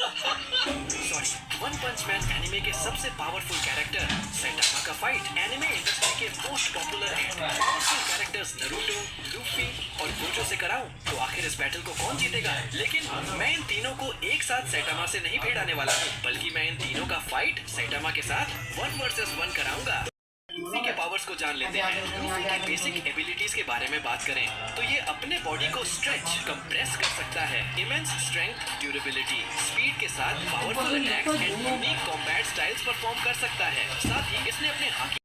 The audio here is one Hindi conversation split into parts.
सॉरी, वन पंच मैन एनिमे के सबसे पावरफुल कैरेक्टर सैटामा का फाइट एनिमे इंडस्ट्री के most popular and powerful characters Naruto, Luffy और गोजो से कराऊं तो आखिर इस बैटल को कौन जीतेगा? लेकिन मैं इन तीनों को एक साथ सैटामा से नहीं भिड़ाने वाला हूँ, बल्कि मैं इन तीनों का फाइट सैटामा के साथ 1 वर्सेस 1 कराऊंगा। लूफी के पावर्स को जान लेते हैं। लूफी के बेसिक एबिलिटीज के बारे में बात करें तो ये अपने बॉडी को स्ट्रेच, कंप्रेस कर सकता है। इमेंस स्ट्रेंथ, ड्यूरेबिलिटी, स्पीड के साथ powerful attacks and unique combat styles perform कर सकता है। साथ ही इसने अपने हाकी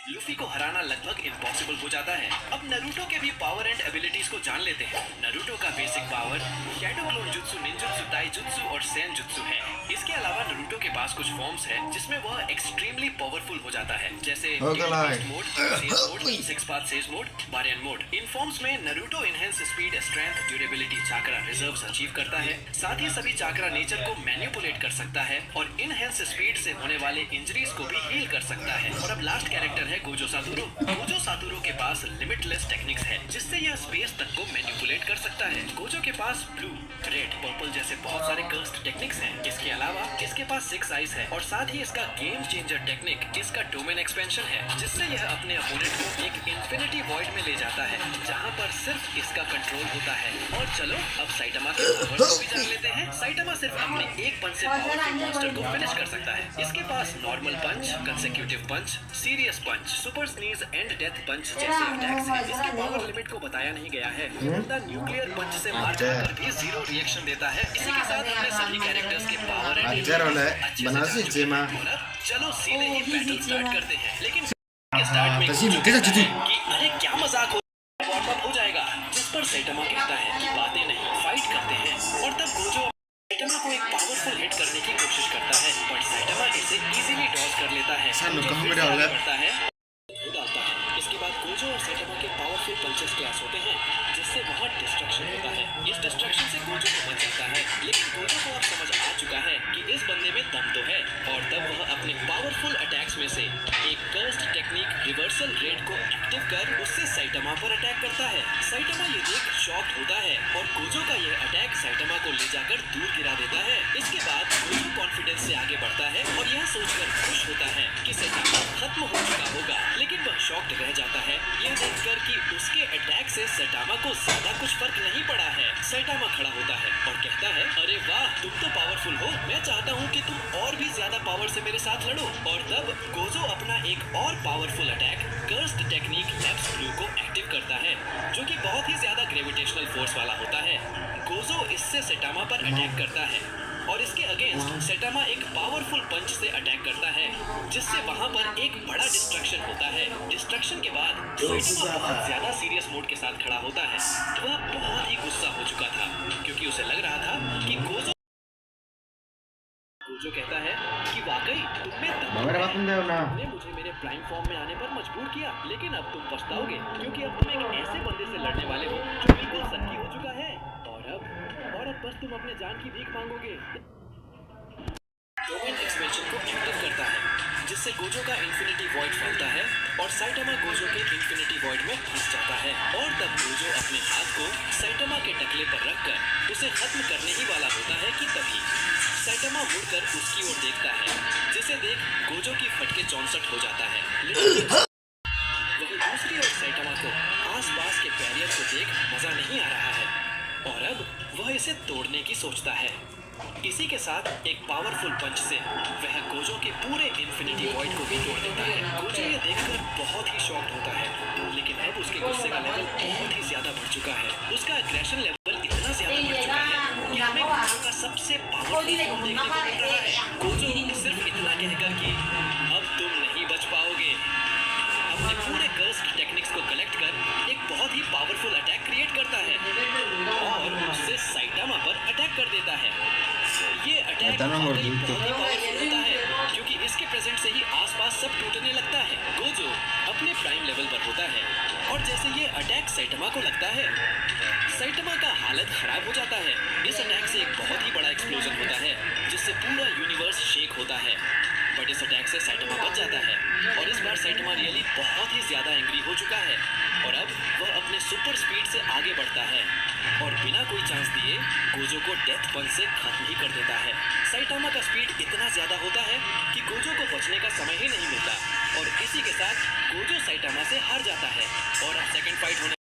लूफी को हराना लगभग इम्पॉसिबल हो जाता है। अब नारुतो के भी पावर एंड एबिलिटीज को जान लेते हैं। नारुतो का basic power shadow clone jutsu, ninjutsu, taijutsu और सेन जुत्सु है। इसके अलावा नारुतो के पास कुछ फॉर्म्स है जिसमें वह एक्सट्रीमली पावरफुल हो जाता है, जैसे mode, sage mode, six path sage mode, Baryon mode. इन फॉर्म्स में Naruto enhance speed, strength, durability, chakra reserves achieve करता है। साथ ही सभी चाक्रा नेचर को मैनिपुलेट कर सकता है और इनहेंस स्पीड से होने वाले इंजरीज को भी हील कर सकता है। और अब लास्ट कैरेक्टर है गोजो सातोरू। गोजो सातोरू के पास लिमिटलेस टेक्निक्स है जिससे यह स्पेस तक को मैनिपुलेट कर सकता है। गोजो के पास ब्लू, रेड, पर्पल जैसे बहुत सारे कर्स्ड टेक्निक्स हैं। इसके अलावा इसके पास 6 आइज है और साथ ही इसका गेम चेंजर टेक्निक इसका डोमेन एक्सपेंशन है, जिससे यह अपने अपोनेंट को एक इंफिनिटी वॉइड में ले जाता है जहां पर सिर्फ इसका कंट्रोल होता है। और चलो अब साइटामा के पावर्स को भी जान लेते हैं। साइटामा सिर्फ अपने एक पंच से पावरफुल मॉन्स्टर को फिनिश कर सकता है। इसके पास normal punch, consecutive punch, serious punch, super sneeze and death punch जैसे अटैक्स हैं। इसके पावर लिमिट को बताया नहीं गया है। बंदा न्यूक्लियर पंच से मार खाकर भी 0 रिएक्शन देता है। इसी के साथ हमने सभी कैरेक्टर्स के पावर एंड चलो सीधे ही बैटल स्टार्ट करते हैं। लेकिन स्टार्ट में कि अरे क्या मजाक हो, वार्म अप हो जाएगा, जिस पर सैटामा कहता है कि बातें नहीं, फाइट करते हैं। और तब गोजो सैटामा को एक पावरफुल हिट करने की कोशिश करता है, पर सैटामा इसे इजीली डॉज कर लेता है, करता है, डालता है। इसके बाद गोजो और सैटामा के पावरफुल पंचेस क्लैश होते हैं, जिससे वहाँ डिस्ट्रक्शन होता है। इस डिस्ट्रक्शन से गोजो को बच जाता है, लेकिन गोजो को अब समझ आ चुका है कि इस बंदे में दम तो है। और तब वह अपने पावरफुल अटैक्स में से एक कर्स्ड टेक्निक रिवर्सल रेड को एक्टिव कर उससे सैटामा पर अटैक करता है। सैटामा ये देख शॉक्ड होता है और गोजो का यह अटैक सैटामा को ले जाकर दूर गिरा देता है। इसके बाद गोजो कॉन्फिडेंस से आगे बढ़ता है और यह सोचकर खुश होता है कि सैटामा खत्म हो चुका होगा, लेकिन वह शॉक्ड रह जाता है यह देखकर कि उसके अटैक से सैटामा को ज्यादा कुछ फर्क नहीं पड़ा है। सैटामा खड़ा होता है और कहता है, अरे वाह, तुम तो पावरफुल हो, मैं चाहता हूँ कि तुम और भी ज्यादा पावर से मेरे साथ लड़ो। और तब गोजो अपना एक और powerful attack cursed technique lapse blue को एक्टिव करता है, जो कि बहुत ही ज्यादा ग्रेविटेशनल फोर्स वाला होता है। गोजो इससे सैटामा पर अटैक करता है और इसके अगेंस्ट सैटामा एक पावरफुल पंच से अटैक करता है, जिससे वहां पर एक बड़ा डिस्ट्रक्शन होता है। डिस्ट्रक्शन के बाद सैटामा बहुत ज्यादा सीरियस मोड के साथ खड़ा होता है। वह बहुत ही गुस्सा हो चुका था क्योंकि उसे लग रहा था कि गोजो कहता है कि वाकई तुमने मुझे मेरे प्राइम फॉर्म में आने पर मजबूर किया, लेकिन अब तुम पछताओगे क्योंकि अब तुम एक ऐसे बंदे से लड़ने वाले हो जो बिल्कुल सच्ची हो चुका है। और अब बस तुम अपने जान की भीख मांगोगे। डोमेन एक्सपेंशन को एक्टिव करता है, जिससे गोजो का इंफिनिटी वॉइड फैलता है और सैटामा गोजो के इंफिनिटी वॉइड में फंस जाता है। और तब गोजो अपने हाथ को सैटामा के टकले पर रखकर उसे खत्म करने ही वाला होता है कि तभी सैटामा मुड़कर उसकी ओर देखता है, जिसे देख गोजो की फटके 64 हो जाता है। लेकिन वही दूसरी ओर सैटामा को आसपास के बैरियर को देख मजा नहीं आ रहा है और अब वह इसे तोड़ने की सोचता है। इसी के साथ एक पावरफुल पंच से वह गोजो के पूरे इंफिनिटी वॉइड को भी तोड़ देता है। गोजो ये देखकर बहुत ही शॉक्ड होता है, लेकिन अब उसके गुस्से का लेवल बहुत ही ज्यादा बढ़ चुका है। उसका एग्रेशन लेवल इतना ज्यादा बढ़ चुका है कि हमें गोजो का सबसे पावरफुल फॉर्म देखने को मिल रहा है। गोजो सिर्फ इतना कहकर कि अब तुम नहीं बच पाओगे, अपने पूरे कर्स्ड टेक्निक्स को कलेक्ट कर एक बहुत ही पावरफुल अटैक क्रिएट करता है और उससे सैटामा पर अटैक कर देता है। ये अटैक बहुत ही पावरफुल होता है क्योंकि इसके प्रेजेंट से ही आसपास सब टूटने लगता है। गोजो अपने प्राइम लेवल पर होता है और जैसे ये अटैक सैटामा को लगता है, सैटामा का हालत खराब हो जाता है। इस अटैक से एक बहुत ही बड़ा एक्सप्लोजन होता है जिससे पूरा यूनिवर्स शेक होता है, बट इस अटैक से सैटामा बच जाता है और इस बार सैटामा रियली बहुत ही ज्यादा एंग्री हो चुका है और अब वह अपने सुपर स्पीड से आगे बढ़ता है और बिना कोई चांस दिए गोजो को डेथ पंच से खत्म ही कर देता है। साइटामा का स्पीड इतना ज्यादा होता है कि गोजो को बचने का समय ही नहीं मिलता और इसी के साथ गोजो साइटामा से हार जाता है। और अब सेकंड फाइट होने